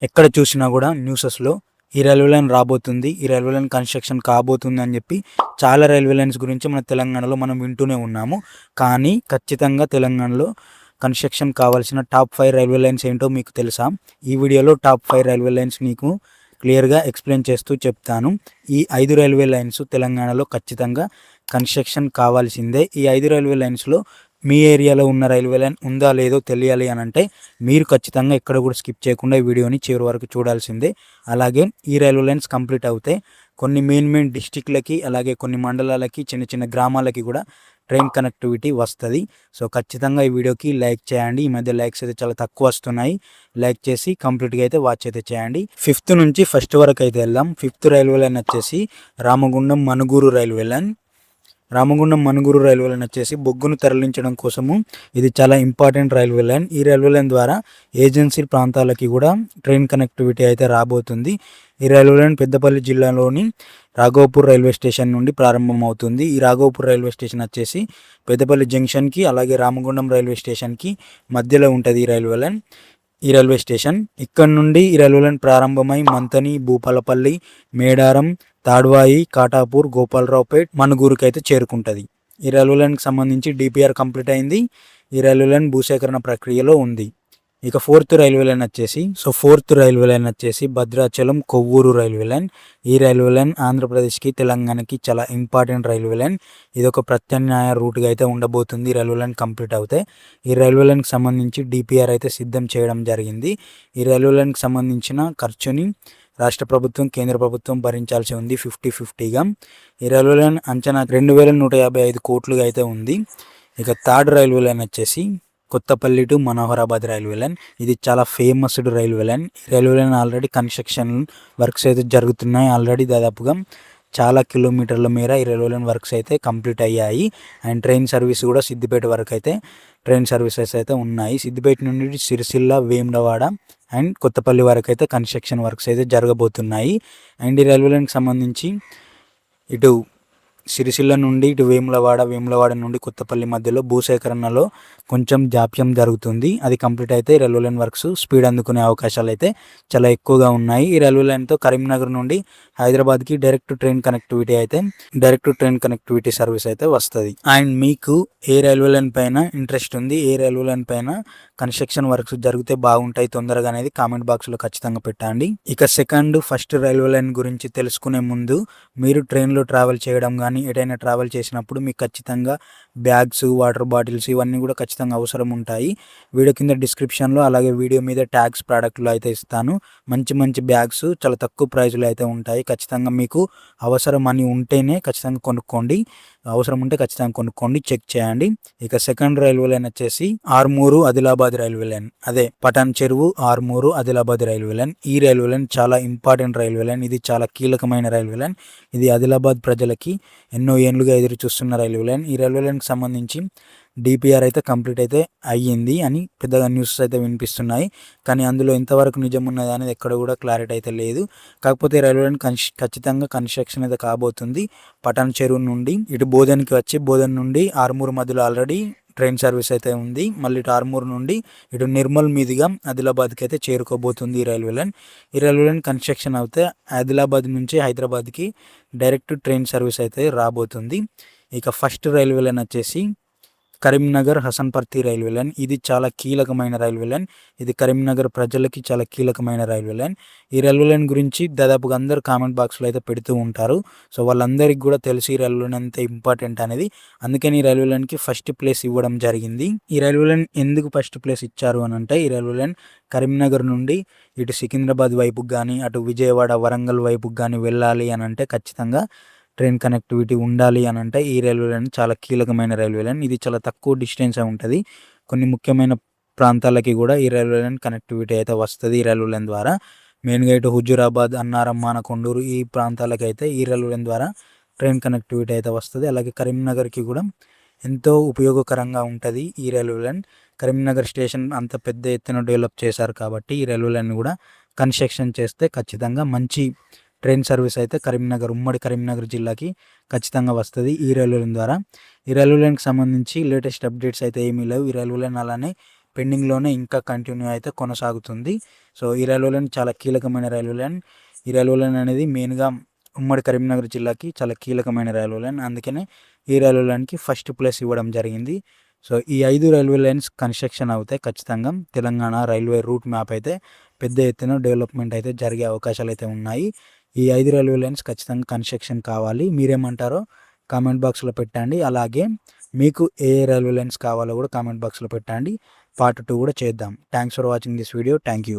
ఎక్కడ చూసినా కూడా న్యూసెస్లో ఈ రైల్వే లైన్ రాబోతుంది, ఈ రైల్వే లైన్ కన్స్ట్రక్షన్ కాబోతుంది అని చెప్పి చాలా రైల్వే లైన్స్ గురించి మన తెలంగాణలో మనం వింటూనే ఉన్నాము. కానీ ఖచ్చితంగా తెలంగాణలో కన్స్ట్రక్షన్ కావాల్సిన టాప్ 5 రైల్వే లైన్స్ ఏంటో మీకు తెలుసా? ఈ వీడియోలో టాప్ 5 రైల్వే లైన్స్ మీకు క్లియర్గా ఎక్స్ప్లెయిన్ చేస్తూ చెప్తాను. ఈ 5 రైల్వే లైన్స్ తెలంగాణలో ఖచ్చితంగా కన్స్ట్రక్షన్ కావాల్సిందే. ఈ 5 రైల్వే లైన్స్లో మీ ఏరియాలో ఉన్న రైల్వే లైన్ ఉందా లేదో తెలియాలి అని అంటే మీరు ఖచ్చితంగా ఎక్కడ కూడా స్కిప్ చేయకుండా ఈ వీడియోని చివరి వరకు చూడాల్సిందే. అలాగే ఈ రైల్వే లైన్స్ కంప్లీట్ అవుతే కొన్ని మెయిన్ డిస్టిక్లకి, అలాగే కొన్ని మండలాలకి, చిన్న చిన్న గ్రామాలకి కూడా ట్రైన్ కనెక్టివిటీ వస్తుంది. సో ఖచ్చితంగా ఈ వీడియోకి లైక్ చేయండి. ఈ మధ్య లైక్స్ అయితే చాలా తక్కువ వస్తున్నాయి. లైక్ చేసి కంప్లీట్గా అయితే వాచ్ అయితే చేయండి. 5th నుంచి 1st వరకు అయితే వెళ్దాం. 5th రైల్వే లైన్ వచ్చేసి Ramagundam Manuguru railway line. Ramagundam Manuguru railway line వచ్చేసి బొగ్గును తరలించడం కోసము ఇది చాలా ఇంపార్టెంట్ రైల్వే లైన్. ఈ రైల్వే లైన్ ద్వారా ఏజెన్సీ ప్రాంతాలకి కూడా ట్రైన్ కనెక్టివిటీ అయితే రాబోతుంది. ఈ రైల్వే లైన్ పెద్దపల్లి జిల్లాలోని రాఘవపూర్ రైల్వే స్టేషన్ నుండి ప్రారంభమవుతుంది. ఈ రాఘవపూర్ రైల్వే స్టేషన్ వచ్చేసి పెద్దపల్లి జంక్షన్కి, అలాగే రామగుండం రైల్వే స్టేషన్కి మధ్యలో ఉంటుంది ఈ రైల్వే స్టేషన్. ఇక్కడ నుండి ఈ రైల్వే లైన్ ప్రారంభమై మంతని, భూపాలపల్లి, మేడారం, తాడ్వాయి, కాటాపూర్, గోపాలరావుపేట్, మనుగూరుకి అయితే చేరుకుంటుంది. ఈ రైల్వే లైన్కి సంబంధించి డిపిఆర్ కంప్లీట్ అయింది. ఈ రైల్వే లైన్ భూసేకరణ ప్రక్రియలో ఉంది. ఇక 4th రైల్వే లైన్ వచ్చేసి భద్రాచలం కొవ్వూరు రైల్వే లైన్. ఈ రైల్వే లైన్ ఆంధ్రప్రదేశ్కి, తెలంగాణకి చాలా ఇంపార్టెంట్ రైల్వే లైన్. ఇది ఒక ప్రత్యామ్నాయ రూట్గా అయితే ఉండబోతుంది. ఈ రైల్వే లైన్ కంప్లీట్ అవుతాయి. ఈ రైల్వే లైన్కి సంబంధించి డిపిఆర్ అయితే సిద్ధం చేయడం జరిగింది. ఈ రైల్వే లైన్కి సంబంధించిన ఖర్చుని రాష్ట్ర ప్రభుత్వం, కేంద్ర ప్రభుత్వం భరించాల్సి ఉంది 50-50గా. ఈ రైల్వే లైన్ అంచనా 2155 కోట్లుగా అయితే ఉంది. ఇక 3rd రైల్వే లైన్ వచ్చేసి Kothapalli to Manoharabad railway line. ఇది చాలా ఫేమస్డ్ రైల్వే లైన్. ఈ railway line already construction works అయితే జరుగుతున్నాయి. ఆల్రెడీ దాదాపుగా చాలా కిలోమీటర్ల మేర ఈ రైల్వే లైన్ వర్క్స్ అయితే కంప్లీట్ అయ్యాయి. అండ్ ట్రైన్ సర్వీస్ కూడా సిద్దిపేట వరకు అయితే ట్రైన్ సర్వీసెస్ అయితే ఉన్నాయి. సిద్దిపేట నుండి సిరిసిల్ల, వేములవాడ అండ్ కొత్తపల్లి వరకు అయితే కన్స్ట్రక్షన్ వర్క్స్ అయితే జరగబోతున్నాయి. అండ్ ఈ రైల్వే లైన్కి సంబంధించి ఇటు సిరిసిల్ల నుండి ఇటు వేములవాడ నుండి కొత్తపల్లి మధ్యలో భూసేకరణలో కొంచెం జాప్యం జరుగుతుంది. అది కంప్లీట్ అయితే రైల్వే లైన్ వర్క్స్ స్పీడ్ అందుకునే అవకాశాలు అయితే చాలా ఎక్కువగా ఉన్నాయి. ఈ రైల్వే లైన్తో కరీంనగర్ నుండి హైదరాబాద్కి డైరెక్ట్ ట్రైన్ కనెక్టివిటీ సర్వీస్ అయితే వస్తుంది. అండ్ మీకు ఏ రైల్వే లైన్ పైన ఇంట్రెస్ట్ ఉంది, ఏ రైల్వే లైన్ పైన కన్స్ట్రక్షన్ వర్క్స్ జరిగితే బాగుంటాయి తొందరగా అనేది కామెంట్ బాక్స్లో ఖచ్చితంగా పెట్టండి. ఇక 2nd, 1st రైల్వే లైన్ గురించి తెలుసుకునే ముందు మీరు ట్రైన్లో ట్రావెల్ చేయడం కానీ ఎటైనా ట్రావెల్ చేసినప్పుడు మీకు ఖచ్చితంగా బ్యాగ్స్, వాటర్ బాటిల్స్ ఇవన్నీ కూడా ఖచ్చితంగా అవసరం ఉంటాయి. వీడియో కింద డిస్క్రిప్షన్లో, అలాగే వీడియో మీద ట్యాగ్స్ ప్రోడక్ట్లు అయితే ఇస్తాను. మంచి బ్యాగ్స్ చాలా తక్కువ ప్రైజ్లో అయితే ఉంటాయి. ఖచ్చితంగా మీకు అవసరం అని ఉంటేనే ఖచ్చితంగా కొనుక్కోండి. అవసరం ఉంటే ఖచ్చితంగా కొనుక్కోండి, చెక్ చేయండి. ఇక 2nd రైల్వే లైన్ వచ్చేసి ఆర్మూరు ఆదిలాబాద్ రైల్వే లైన్. అదే పటాన్ చెరువు, ఆర్మూరు, ఆదిలాబాద్ రైల్వే లైన్. ఈ రైల్వే లైన్ చాలా ఇంపార్టెంట్ రైల్వే లైన్. ఇది చాలా కీలకమైన రైల్వే లైన్. ఇది ఆదిలాబాద్ ప్రజలకి ఎన్నో ఏళ్ళుగా ఎదురు చూస్తున్న రైల్వే లైన్. ఈ రైల్వే లైన్కి సంబంధించి డిపిఆర్ అయితే కంప్లీట్ అయితే అయ్యింది అని పెద్దగా న్యూస్ అయితే వినిపిస్తున్నాయి. కానీ అందులో ఎంతవరకు నిజం ఉన్నది అనేది ఎక్కడ కూడా క్లారిటీ అయితే లేదు. కాకపోతే రైల్వే లైన్ ఖచ్చితంగా కన్స్ట్రక్షన్ అయితే కాబోతుంది. పటాన్ చెరువు నుండి ఇటు బోధన్కి వచ్చి, బోధన్ నుండి ఆర్మూరు మధ్యలో ఆల్రెడీ ట్రైన్ సర్వీస్ అయితే ఉంది. మళ్ళీ ఇటు ఆర్మూరు నుండి ఇటు నిర్మల్ మీదుగా ఆదిలాబాద్కి అయితే చేరుకోబోతుంది ఈ రైల్వే లైన్. ఈ రైల్వే లైన్ కన్స్ట్రక్షన్ అయితే ఆదిలాబాద్ నుంచి హైదరాబాద్కి డైరెక్ట్ ట్రైన్ సర్వీస్ అయితే రాబోతుంది. ఇక 1st రైల్వే లైన్ వచ్చేసి కరీంనగర్ హసన్పర్తి రైల్వే లైన్. ఇది చాలా కీలకమైన రైల్వే లైన్. ఇది కరీంనగర్ ప్రజలకి చాలా కీలకమైన రైల్వే లైన్. ఈ రైల్వే లైన్ గురించి దాదాపుగా అందరు కామెంట్ బాక్స్లో అయితే పెడుతూ ఉంటారు. సో వాళ్ళందరికీ కూడా తెలిసి ఈ రైల్వే లైన్ ఎంత ఇంపార్టెంట్ అనేది. అందుకని ఈ రైల్వే లైన్కి 1st ప్లేస్ ఇవ్వడం జరిగింది. ఈ రైల్వే లైన్ ఎందుకు 1st ప్లేస్ ఇచ్చారు అని అంటే, ఈ రైల్వే లైన్ కరీంనగర్ నుండి ఇటు సికింద్రాబాద్ వైపుకి కానీ, అటు విజయవాడ, వరంగల్ వైపుకి కానీ వెళ్ళాలి అని అంటే ఖచ్చితంగా ట్రైన్ కనెక్టివిటీ ఉండాలి అని అంటే ఈ రైల్వే లైన్ చాలా కీలకమైన రైల్వే లైన్. ఇది చాలా తక్కువ డిస్టెన్స్ ఉంటుంది. కొన్ని ముఖ్యమైన ప్రాంతాలకి కూడా ఈ రైల్వే లైన్ కనెక్టివిటీ అయితే వస్తుంది. ఈ రైల్వే లైన్ ద్వారా మెయిన్గా ఇటు హుజూరాబాద్, అన్నారం, మానకొండూరు ఈ ప్రాంతాలకి అయితే ఈ రైల్వే లైన్ ద్వారా ట్రైన్ కనెక్టివిటీ అయితే వస్తుంది. అలాగే కరీంనగర్కి కూడా ఎంతో ఉపయోగకరంగా ఉంటుంది ఈ రైల్వే లైన్. కరీంనగర్ స్టేషన్ అంత పెద్ద ఎత్తున డెవలప్ చేశారు కాబట్టి ఈ రైల్వే లైన్ కూడా కన్స్ట్రక్షన్ చేస్తే ఖచ్చితంగా మంచి ట్రైన్ సర్వీస్ అయితే ఉమ్మడి కరీంనగర్ జిల్లాకి ఖచ్చితంగా వస్తుంది ఈ రైల్వే లైన్ ద్వారా. ఈ రైల్వే లైన్కి సంబంధించి లేటెస్ట్ అప్డేట్స్ అయితే ఏమీ లేవు. ఈ రైల్వే లైన్ అలానే పెండింగ్లోనే ఇంకా కంటిన్యూ అయితే కొనసాగుతుంది. సో ఈ రైల్వే లైన్ చాలా కీలకమైన రైల్వే లైన్. ఈ రైల్వే లైన్ అనేది మెయిన్గా ఉమ్మడి కరీంనగర్ జిల్లాకి చాలా కీలకమైన రైల్వే లైన్. అందుకనే ఈ రైల్వే లైన్కి ఫస్ట్ ప్లేస్ ఇవ్వడం జరిగింది. సో ఈ 5 రైల్వే లైన్స్ కన్స్ట్రక్షన్ అవుతాయి ఖచ్చితంగా. తెలంగాణ రైల్వే రూట్ మ్యాప్ అయితే పెద్ద ఎత్తున డెవలప్మెంట్ అయితే జరిగే అవకాశాలు అయితే ఉన్నాయి. ఈ 5 రైల్వే లైన్స్ ఖచ్చితంగా కన్స్ట్రక్షన్ కావాలి. మీరేమంటారో కామెంట్ బాక్స్లో పెట్టండి. అలాగే మీకు ఏ రైల్వే లైన్స్ కావాలో కూడా కామెంట్ బాక్స్లో పెట్టండి. పార్ట్ 2 కూడా చేద్దాం. Thanks for watching this video. Thank you.